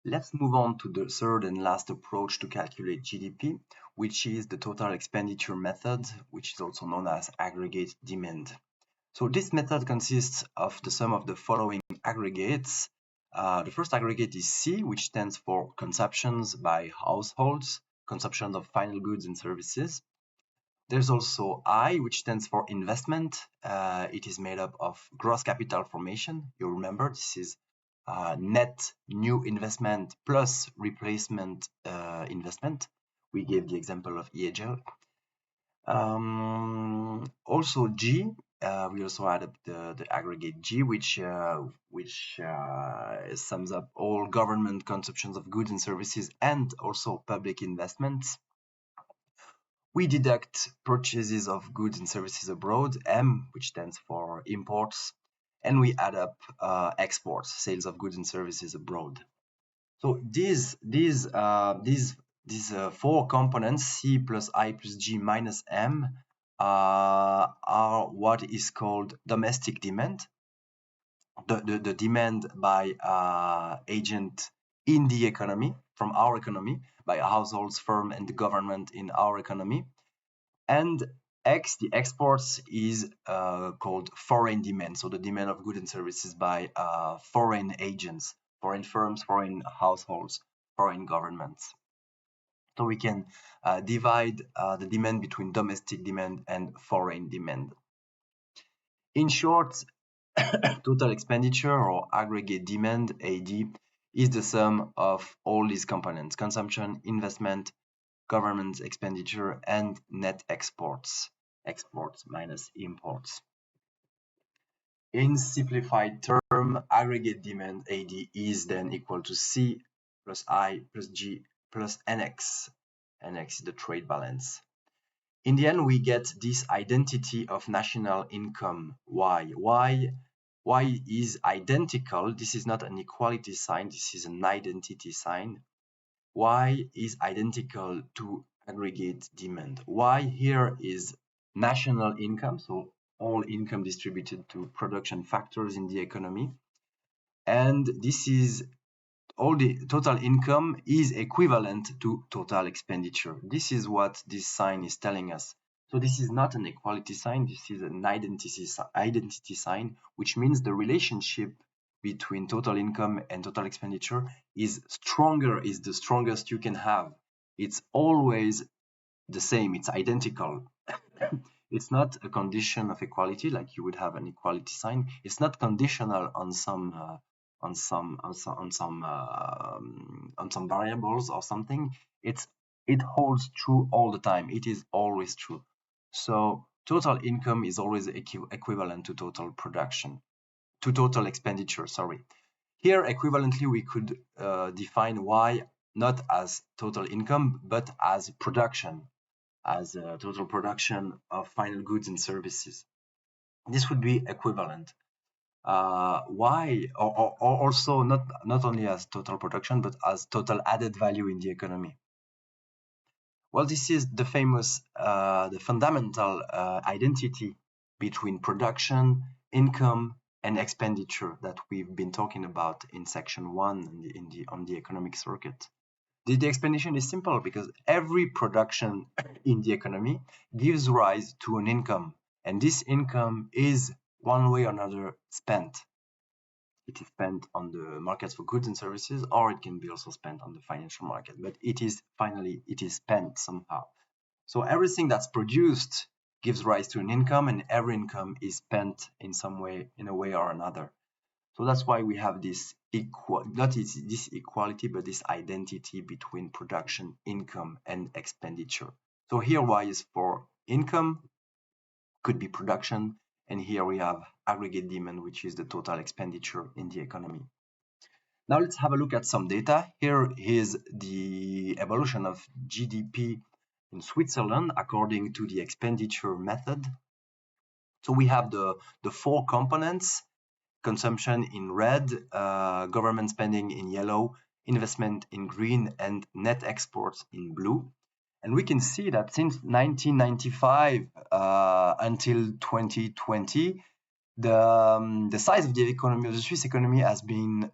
Let's move on to the third and last approach to calculate GDP, which is the total expenditure method, which is also known as aggregate demand. So this method consists of the sum of the following aggregates. The first aggregate is C, which stands for consumptions by households, consumption of final goods and services. There's also I, which stands for investment. It is made up of gross capital formation. You remember, this is net new investment plus replacement investment. We gave the example of EHL. Also G, we also added the aggregate G, which sums up all government consumptions of goods and services and also public investments. We deduct purchases of goods and services abroad, M, which stands for imports, and we add up exports, sales of goods and services abroad. So these four components, C plus I plus G minus M, are what is called domestic demand, the demand by agent in the economy, from our economy, by households, firm, and the government in our economy. And X, the exports, is called foreign demand, so the demand of goods and services by foreign agents, foreign firms, foreign households, foreign governments. So we can divide the demand between domestic demand and foreign demand. In short, total expenditure or aggregate demand, AD, is the sum of all these components: consumption, investment, government expenditure, and net exports, exports minus imports. In simplified term, aggregate demand, AD, is then equal to C plus I plus G plus NX. NX is the trade balance. In the end, we get this identity of national income, Y. Y is identical. This is not an equality sign. This is an identity sign. Y is identical to aggregate demand. Y here is national income, so all income distributed to production factors in the economy. And this is all the total income is equivalent to total expenditure. This is what this sign is telling us. So this is not an equality sign, this is an identity sign, which means the relationship between total income and total expenditure is stronger, is the strongest you can have. It's always the same, it's identical. It's not a condition of equality like you would have an equality sign. It's not conditional on some variables or something. It holds true all the time. It is always true. So total income is always equivalent to total production, to total expenditure, sorry. Here, equivalently, we could define Y not as total income, but as production, as total production of final goods and services. This would be equivalent. Why, or also not only as total production, but as total added value in the economy. Well, this is the famous, the fundamental identity between production, income, and expenditure that we've been talking about in section 1 on the economic circuit. The explanation is simple because every production in the economy gives rise to an income, and this income is one way or another spent. It is spent on the markets for goods and services, or it can be also spent on the financial market, but it is spent somehow. So everything that's produced gives rise to an income, and every income is spent in some way, in a way or another. So that's why we have this this equality, but this identity between production, income, and expenditure. So here Y is for income, could be production, and here we have aggregate demand, which is the total expenditure in the economy. Now let's have a look at some data. Here is the evolution of GDP in Switzerland according to the expenditure method. So we have the four components: consumption in red, government spending in yellow, investment in green, and net exports in blue. And we can see that since 1995 until 2020, the size of the economy, of the Swiss economy, has been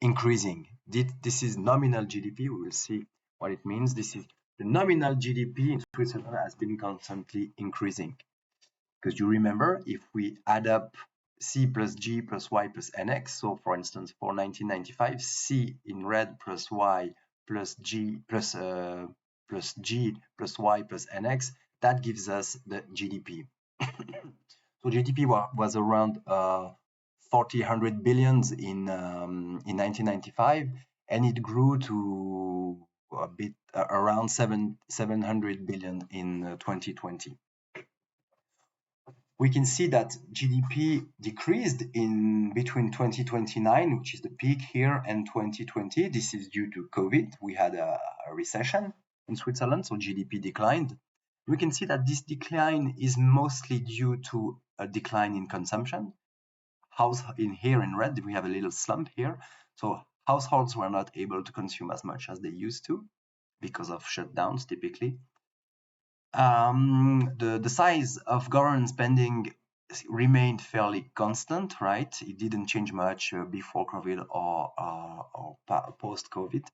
increasing. This is nominal GDP. We will see what it means. This is the nominal GDP in Switzerland has been constantly increasing. Because you remember, if we add up C plus G plus Y plus NX, so for instance, for 1995, C in red plus Y plus G plus G plus Y plus NX, that gives us the GDP. So GDP was around 400 billions in 1995, and it grew to a bit around 700 billion in 2020. We can see that GDP decreased in between 2029, which is the peak here, and 2020. This is due to COVID. We had a recession in Switzerland, so GDP declined. We can see that this decline is mostly due to a decline in consumption. Here in red, we have a little slump here. So households were not able to consume as much as they used to because of shutdowns typically. The size of government spending remained fairly constant, right? It didn't change much before COVID or post-COVID.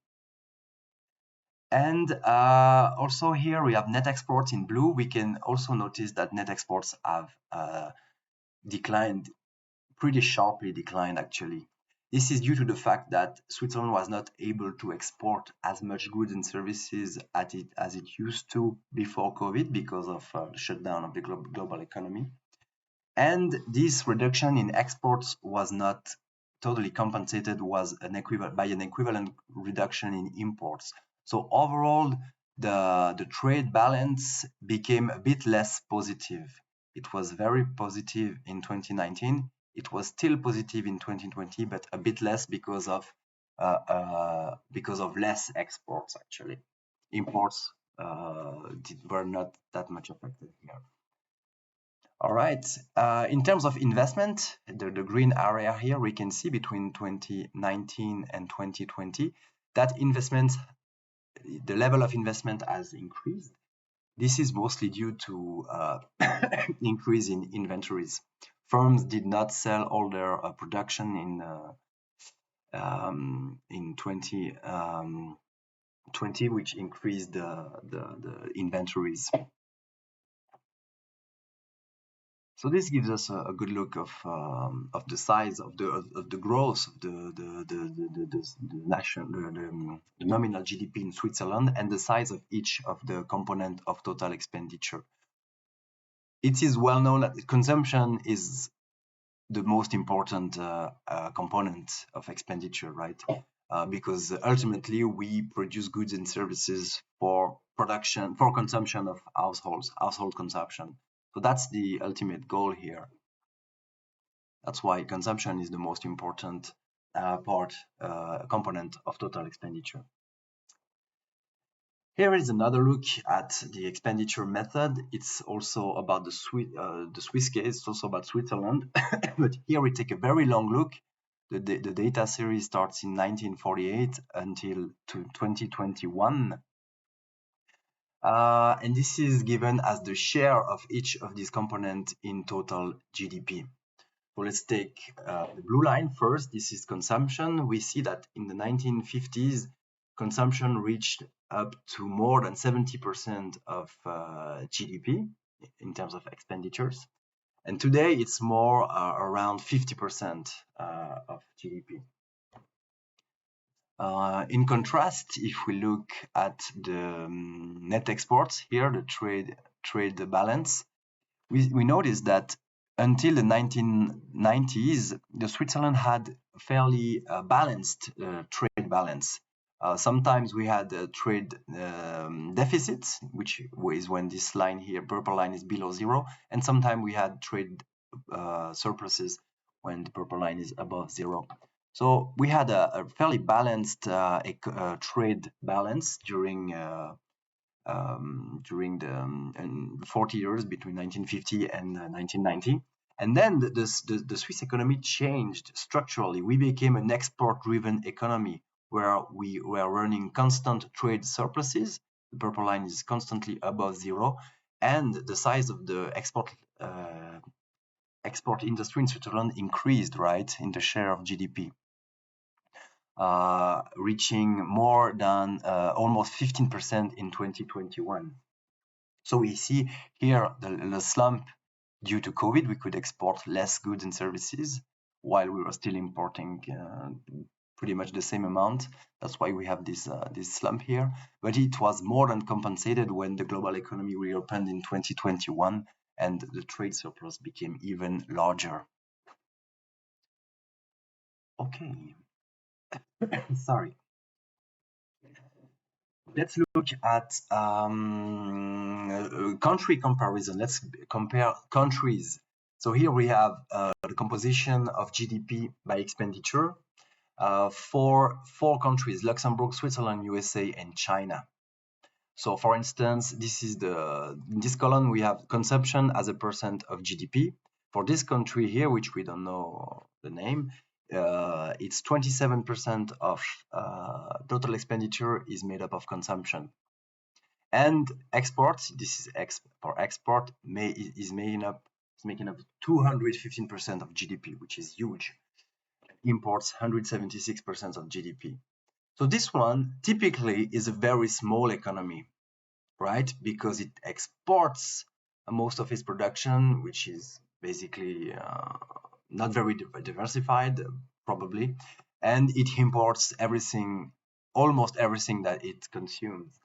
And also here we have net exports in blue. We can also notice that net exports have declined, pretty sharply declined actually. This is due to the fact that Switzerland was not able to export as much goods and services as it used to before COVID because of the shutdown of the global economy. And this reduction in exports was not totally compensated by an equivalent reduction in imports. So overall, the trade balance became a bit less positive. It was very positive in 2019. It was still positive in 2020, but a bit less because of less exports actually. Imports were not that much affected here. All right. In terms of investment, the green area here, we can see between 2019 and 2020 that the level of investment has increased. This is mostly due to increase in inventories. Firms did not sell all their production in 2020, which increased the inventories. So this gives us a good look of the size of the growth of the nominal GDP in Switzerland and the size of each of the component of total expenditure. It is well known that consumption is the most important component of expenditure, right? Because ultimately we produce goods and services for consumption of household consumption. So that's the ultimate goal here. That's why consumption is the most important component of total expenditure. Here is another look at the expenditure method. It's also about the Swiss case. It's also about Switzerland. But here we take a very long look. The data series starts in 1948 until 2021. And this is given as the share of each of these components in total GDP. So let's take the blue line first. This is consumption. We see that in the 1950s, consumption reached up to more than 70% of GDP in terms of expenditures. And today it's more around 50% of GDP. In contrast, if we look at the net exports here, the trade balance, we notice that until the 1990s, the Switzerland had fairly balanced trade balance. Sometimes we had trade deficits, which is when this line here, purple line, is below zero, and sometimes we had trade surpluses when the purple line is above zero. So we had a fairly balanced trade balance during the 40 years between 1950 and 1990. And then the Swiss economy changed structurally. We became an export-driven economy where we were running constant trade surpluses. The purple line is constantly above zero, and the size of the export industry in Switzerland increased, right, in the share of GDP. reaching more than almost 15% in 2021. So we see here the slump due to COVID. We could export less goods and services while we were still importing pretty much the same amount. That's why we have this slump here. But it was more than compensated when the global economy reopened in 2021 and the trade surplus became even larger. Okay, sorry. Let's look at country comparison. Let's compare countries. So here we have the composition of GDP by expenditure for four countries: Luxembourg, Switzerland, USA, and China. So for instance, in this column, we have consumption as a percent of GDP. For this country here, which we don't know the name, it's 27% of total expenditure is made up of consumption. And exports, this is for export, is making up 215% of GDP, which is huge. Imports 176% of GDP. So this one typically is a very small economy, right? Because it exports most of its production, which is basically not very diversified, probably, and it imports everything, almost everything that it consumes.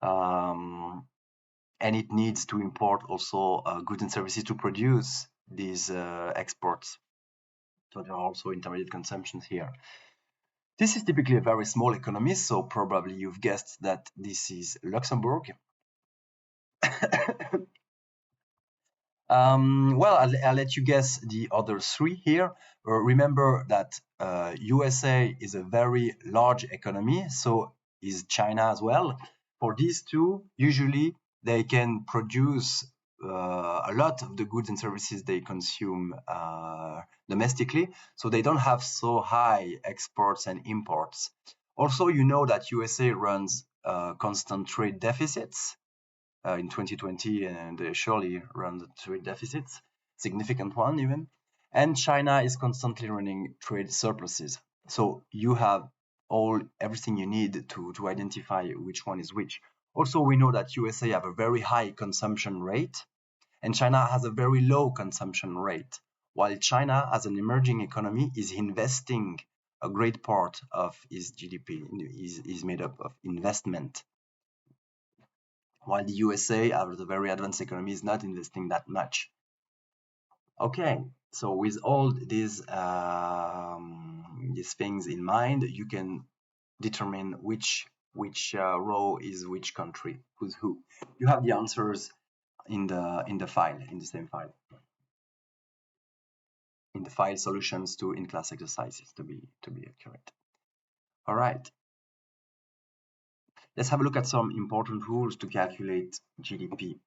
And it needs to import also goods and services to produce these exports. So there are also intermediate consumptions here. This is typically a very small economy, so probably you've guessed that this is Luxembourg. Well, I'll let you guess the other three here. Remember that USA is a very large economy, so is China as well. For these two, usually they can produce a lot of the goods and services they consume domestically, so they don't have so high exports and imports. Also, you know that USA runs constant trade deficits. In 2020, and they surely run the trade deficits, significant one even. And China is constantly running trade surpluses. So you have everything you need to identify which one is which. Also, we know that USA have a very high consumption rate, and China has a very low consumption rate. While China, as an emerging economy, is investing a great part of its GDP is made up of investment, while the USA, as a very advanced economy, is not investing that much. Okay, so with all these things in mind, you can determine which row is which country, who's who. You have the answers in the file, in the same file, in the file solutions to in-class exercises, to be accurate. All right. Let's have a look at some important rules to calculate GDP.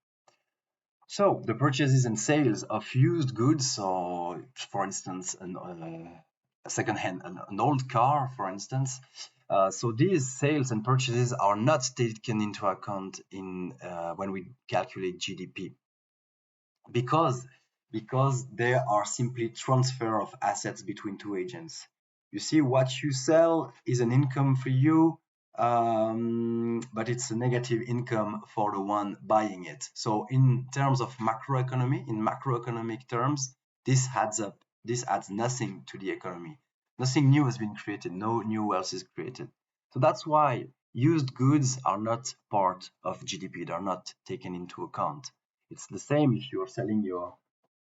So the purchases and sales of used goods, so for instance, a second-hand, an old car, for instance. So these sales and purchases are not taken into account in when we calculate GDP, because they are simply transfer of assets between two agents. You see, what you sell is an income for you, but it's a negative income for the one buying it. So in terms of macroeconomy, in macroeconomic terms, this adds up. This adds nothing to the economy. Nothing new has been created. No new wealth is created. So that's why used goods are not part of GDP. They're not taken into account. It's the same if you're selling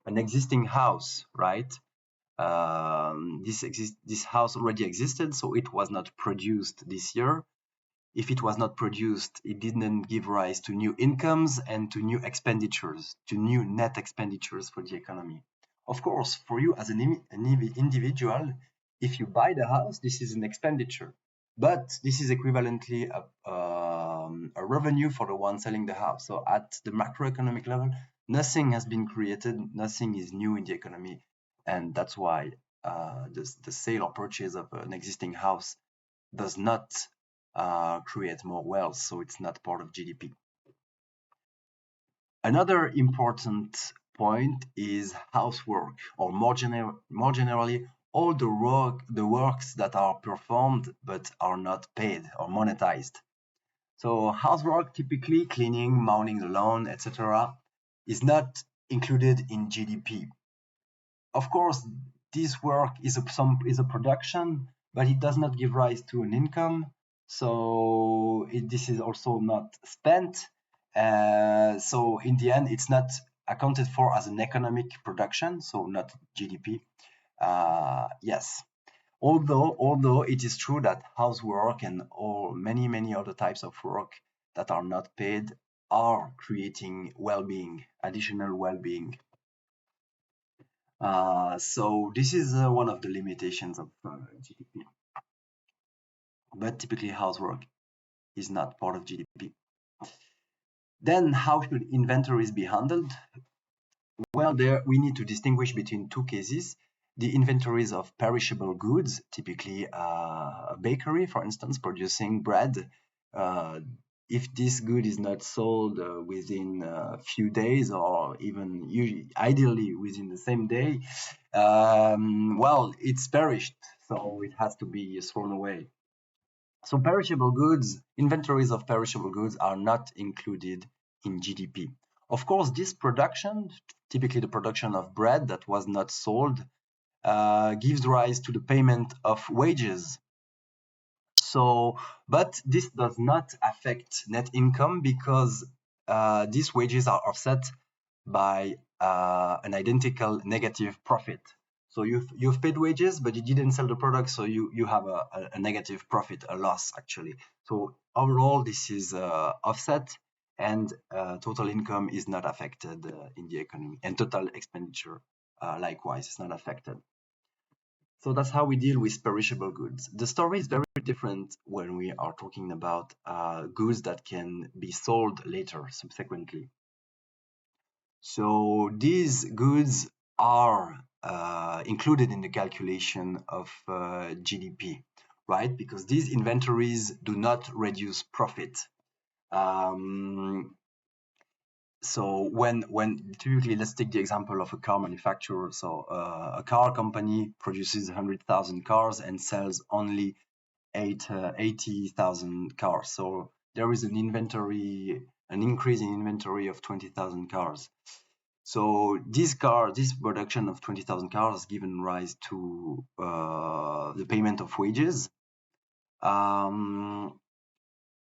an existing house, right? This house already existed, so it was not produced this year. If it was not produced, it didn't give rise to new incomes and to new expenditures, to new net expenditures for the economy. Of course, for you as an individual, if you buy the house, this is an expenditure, but this is equivalently a revenue for the one selling the house. So at the macroeconomic level, nothing has been created, nothing is new in the economy, and that's why the sale or purchase of an existing house does not create more wealth, so it's not part of GDP. Another important point is housework, or more generally, all the works that are performed but are not paid or monetized. So housework, typically cleaning, mowing the lawn, etc., is not included in GDP. Of course, this work is a production, but it does not give rise to an income. So this is also not spent. So in the end, it's not accounted for as an economic production, so not GDP. Yes. Although it is true that housework and many other types of work that are not paid are creating well-being, additional well-being. So this is one of the limitations of GDP. But typically housework is not part of GDP. Then how should inventories be handled? Well, there we need to distinguish between two cases. The inventories of perishable goods, typically a bakery, for instance, producing bread. If this good is not sold within a few days, or even ideally within the same day, well, it's perished, so it has to be thrown away. So perishable goods, inventories of perishable goods are not included in GDP. Of course, this production, typically the production of bread that was not sold, gives rise to the payment of wages. So, but this does not affect net income because these wages are offset by an identical negative profit. So you've paid wages, but you didn't sell the product, so you have a negative profit, a loss actually. So overall, this is offset, and total income is not affected in the economy, and total expenditure likewise is not affected. So that's how we deal with perishable goods. The story is very different when we are talking about goods that can be sold later, subsequently. So these goods are included in the calculation of GDP, right? Because these inventories do not reduce profit. So when typically, let's take the example of a car manufacturer. So a car company produces 100,000 cars and sells only 80,000 cars. So there is an increase in inventory of 20,000 cars. So this production of 20,000 cars has given rise to the payment of wages.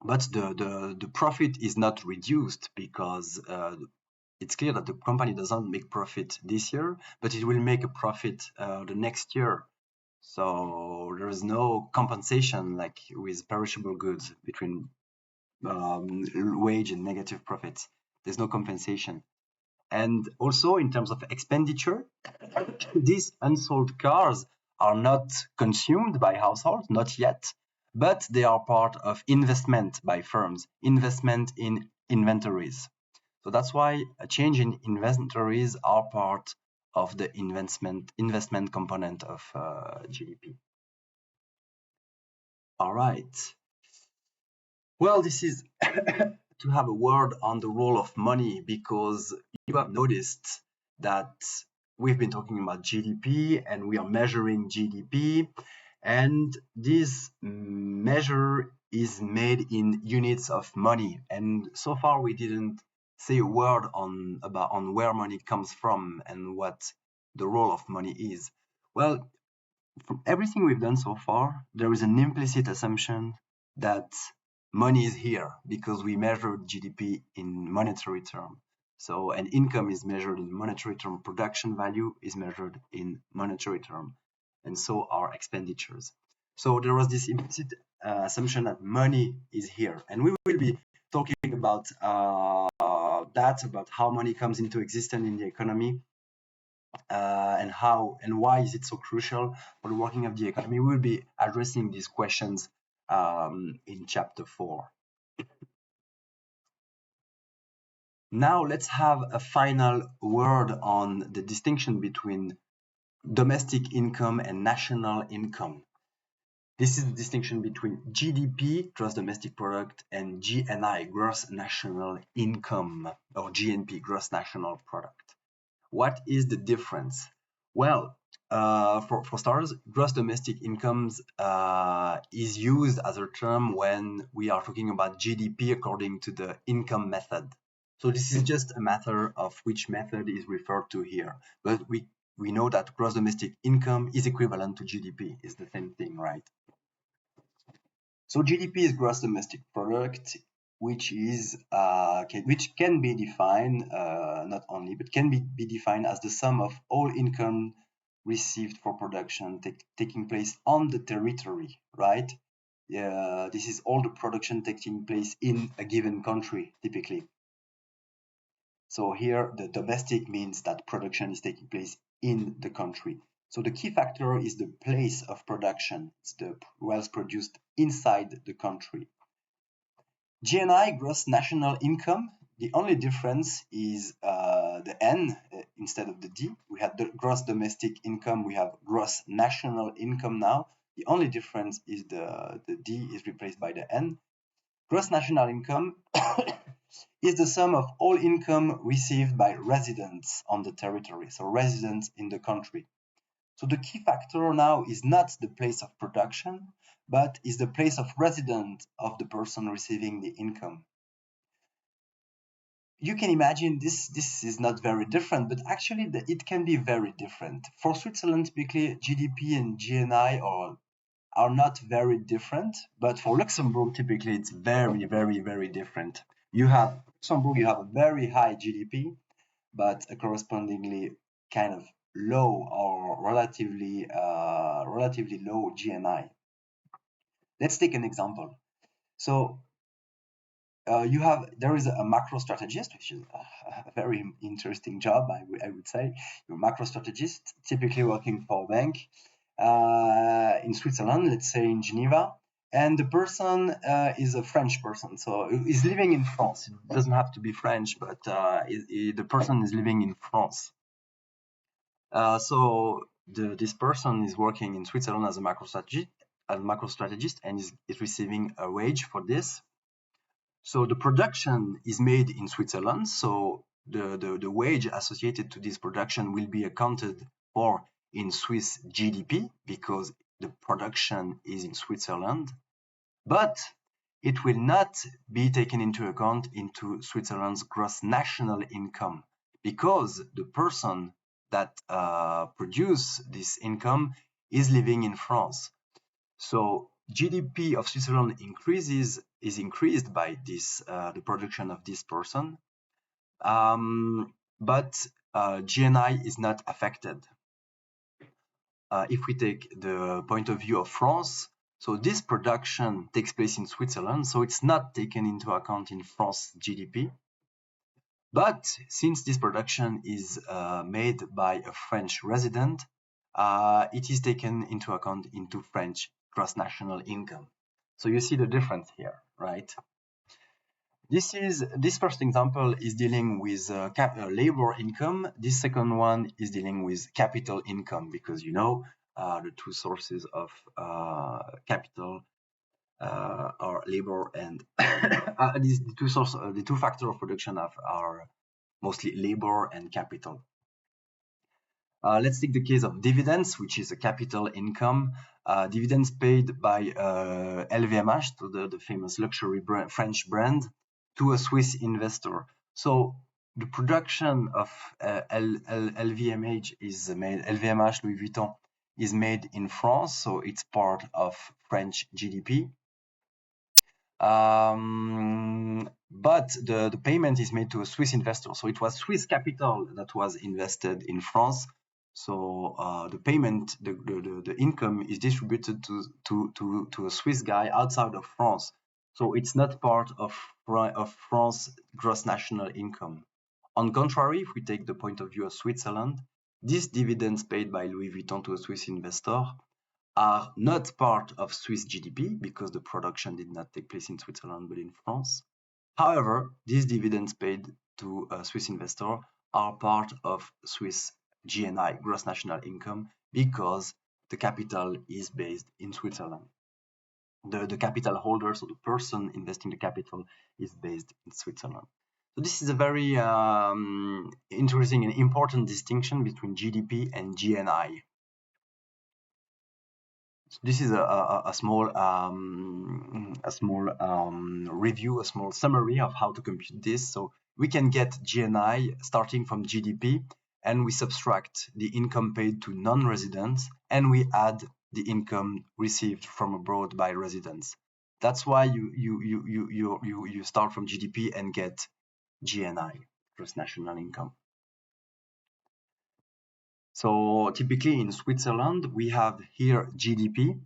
But the profit is not reduced because it's clear that the company doesn't make profit this year, but it will make a profit the next year. So there is no compensation like with perishable goods between wage and negative profits. There's no compensation. And also in terms of expenditure, these unsold cars are not consumed by households, not yet, but they are part of investment by firms, investment in inventories. So that's why a change in inventories are part of the investment component of GDP. All right. Well, this is to have a word on the role of money, because you have noticed that we've been talking about GDP and we are measuring GDP, and this measure is made in units of money. And so far we didn't say a word on where money comes from and what the role of money is. Well, from everything we've done so far, there is an implicit assumption that money is here because we measure GDP in monetary term. So, and income is measured in monetary term, production value is measured in monetary term, and so are expenditures. So there was this implicit assumption that money is here, and we will be talking about about how money comes into existence in the economy, and how and why is it so crucial for the working of the economy. We will be addressing these questions in chapter 4. Now let's have a final word on the distinction between domestic income and national income. This is the distinction between GDP, gross domestic product, and GNI, gross national income, or GNP, gross national product. What is the difference? Well, for starters, gross domestic incomes is used as a term when we are talking about GDP according to the income method. So this is just a matter of which method is referred to here. But we know that gross domestic income is equivalent to GDP. It's the same thing, right? So GDP is gross domestic product, which is which can be defined not only, but can be defined as the sum of all income received for production taking place on the territory, right? This is all the production taking place in a given country, typically. So here, the domestic means that production is taking place in the country. So the key factor is the place of production. It's the wealth produced inside the country. GNI, gross national income, the only difference is the N instead of the D. We had the gross domestic income, we have gross national income now. The only difference is the D is replaced by the N. Gross national income is the sum of all income received by residents on the territory, so residents in the country. So the key factor now is not the place of production, but is the place of residence of the person receiving the income. You can imagine this is not very different, but actually it can be very different. For Switzerland, typically GDP and GNI are not very different, but for Luxembourg, typically it's very, very, very different. You have Luxembourg, you have a very high GDP, but a correspondingly kind of low or relatively low GNI. Let's take an example. So there is a macro strategist, which is a very interesting job, I would say. You're a macro strategist, typically working for a bank in Switzerland, let's say in Geneva, and the person is a French person, so he's living in France. It doesn't have to be French, but the person is living in France. So this person is working in Switzerland as a macro strategist, and is receiving a wage for this. So the production is made in Switzerland, so the wage associated to this production will be accounted for in Swiss GDP because the production is in Switzerland, but it will not be taken into account into Switzerland's gross national income because the person that produce this income is living in France. So GDP of Switzerland is increased by this the production of this person, but GNI is not affected. If we take the point of view of France, so this production takes place in Switzerland, so it's not taken into account in France GDP. But since this production is made by a French resident, it is taken into account into French gross national income. So you see the difference here, right? This first example is dealing with labor income. This second one is dealing with capital income because you know the two sources of capital are labor and the two factors of production are mostly labor and capital. Let's take the case of dividends, which is a capital income. Dividends paid by LVMH, so the famous luxury French brand, to a Swiss investor. So the production of LVMH is made, LVMH Louis Vuitton is made in France, so it's part of French GDP. But the payment is made to a Swiss investor. So it was Swiss capital that was invested in France. So the payment, the income is distributed to a Swiss guy outside of France. So it's not part of France gross national income. On contrary, if we take the point of view of Switzerland, these dividends paid by Louis Vuitton to a Swiss investor are not part of Swiss GDP because the production did not take place in Switzerland but in France. However, these dividends paid to a Swiss investor are part of Swiss GNI, gross national income, because the capital is based in Switzerland. The capital holder, so the person investing the capital, is based in Switzerland. So this is a very interesting and important distinction between GDP and GNI. This is a small review, a small summary of how to compute this. So we can get GNI starting from GDP, and we subtract the income paid to non-residents, and we add the income received from abroad by residents. That's why you start from GDP and get GNI, gross national income. So typically in Switzerland, we have here GDP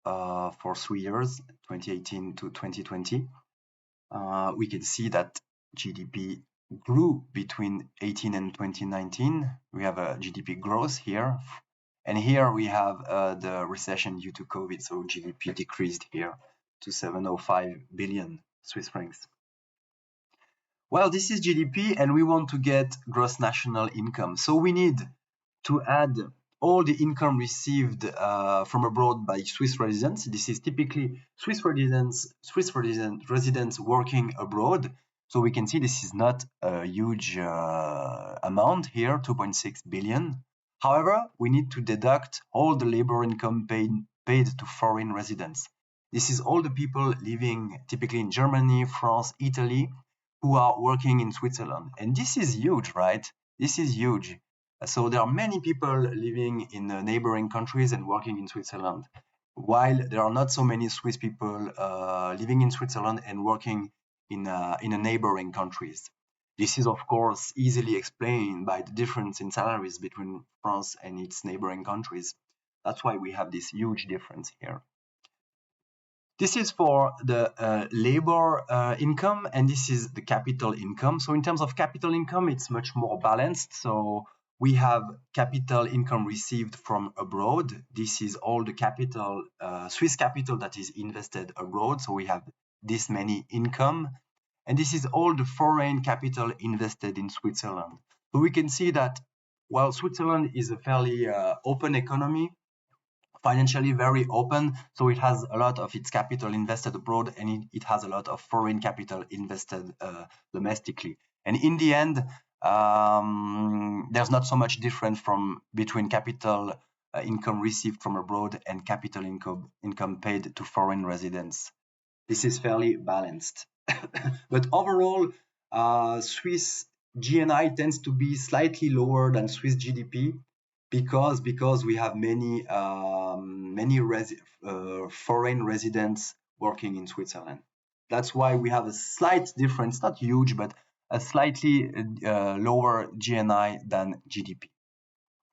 for 3 years, 2018 to 2020. We can see that GDP grew between 18 and 2019. We have a GDP growth here. And here we have the recession due to COVID. So GDP decreased here to 705 billion Swiss francs. Well, this is GDP, and we want to get gross national income. So we need to add all the income received from abroad by Swiss residents. This is typically Swiss residents working abroad. So we can see this is not a huge amount here, 2.6 billion. However, we need to deduct all the labor income paid to foreign residents. This is all the people living typically in Germany, France, Italy, who are working in Switzerland. And this is huge, right? This is huge. So there are many people living in neighboring countries and working in Switzerland, while there are not so many Swiss people living in Switzerland and working in neighboring countries. This is, of course, easily explained by the difference in salaries between France and its neighboring countries. That's why we have this huge difference here. This is for the labor income, and this is the capital income. So in terms of capital income, it's much more balanced. So we have capital income received from abroad. This is all the capital, Swiss capital that is invested abroad. So we have this many income. And this is all the foreign capital invested in Switzerland. So we can see that while Switzerland is a fairly open economy, financially very open, so it has a lot of its capital invested abroad, and it has a lot of foreign capital invested domestically. And in the end, there's not so much difference between capital income received from abroad and capital income paid to foreign residents. This is fairly balanced. But overall, Swiss GNI tends to be slightly lower than Swiss GDP, because we have many foreign residents working in Switzerland. That's why we have a slight difference, not huge, but a slightly lower GNI than GDP.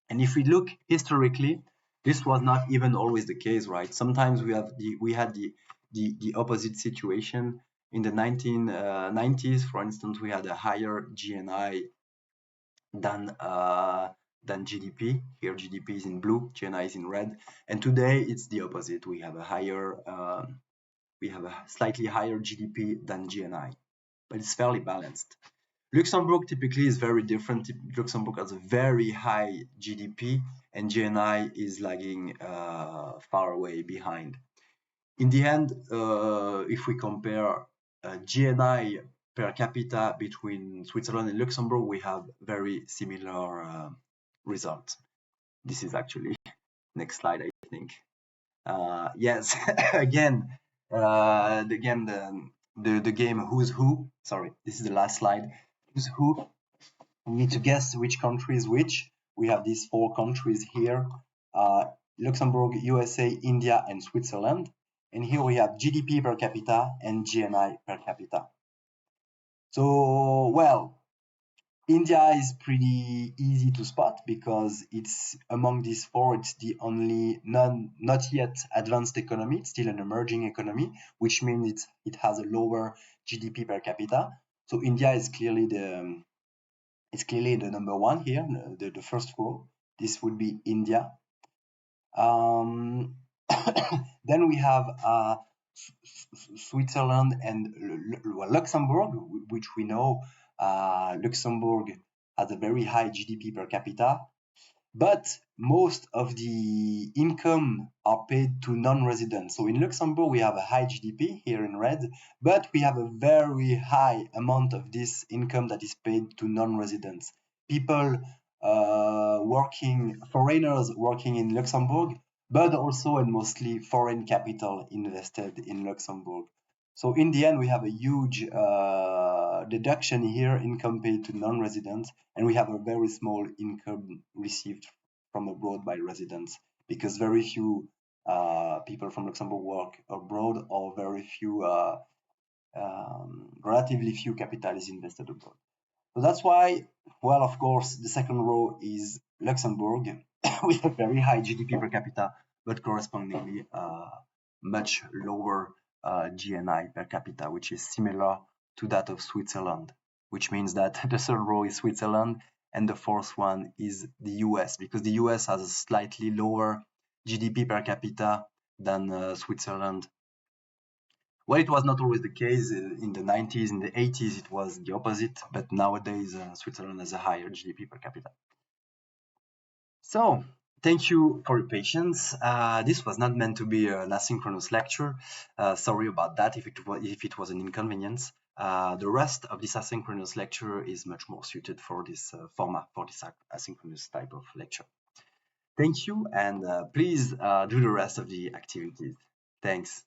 And if we look historically, this was not even always the case, right? Sometimes we had the opposite situation. In the 1990s, for instance, we had a higher GNI than GDP. Here GDP is in blue, GNI is in red, and today it's the opposite. We have a slightly higher GDP than GNI, but it's fairly balanced. Luxembourg typically is very different. Luxembourg has a very high GDP, and GNI is lagging far away behind. In the end, if we compare GNI per capita between Switzerland and Luxembourg, we have very similar results. This is actually next slide, I think. Yes, again, the game Who's Who. Sorry, this is the last slide. Who's Who? We need to guess which country is which. We have these 4 countries here: Luxembourg, USA, India, and Switzerland. And here we have GDP per capita and GNI per capita. So, well, India is pretty easy to spot because it's among these 4, it's the only not yet advanced economy. It's still an emerging economy, which means it has a lower GDP per capita. So India is clearly the number 1 here, the first row. This would be India. Then we have Switzerland and Luxembourg, which we know Luxembourg has a very high GDP per capita, but most of the income are paid to non-residents. So in Luxembourg, we have a high GDP here in red, but we have a very high amount of this income that is paid to non-residents. People foreigners working in Luxembourg but also and mostly foreign capital invested in Luxembourg. So in the end, we have a huge deduction here, income paid to non-residents, and we have a very small income received from abroad by residents, because very few people from Luxembourg work abroad, or very few, relatively few capital is invested abroad. So that's why, well, of course, the second row is Luxembourg with a very high GDP per capita, but correspondingly much lower GNI per capita, which is similar to that of Switzerland, which means that the third row is Switzerland and the fourth one is the US, because the US has a slightly lower GDP per capita than Switzerland. Well, it was not always the case. In the 90s, in the 80s, it was the opposite. But nowadays, Switzerland has a higher GDP per capita. So, thank you for your patience. This was not meant to be an asynchronous lecture. Sorry about that if it was an inconvenience. The rest of this asynchronous lecture is much more suited for this format, for this asynchronous type of lecture. Thank you, and please do the rest of the activities. Thanks.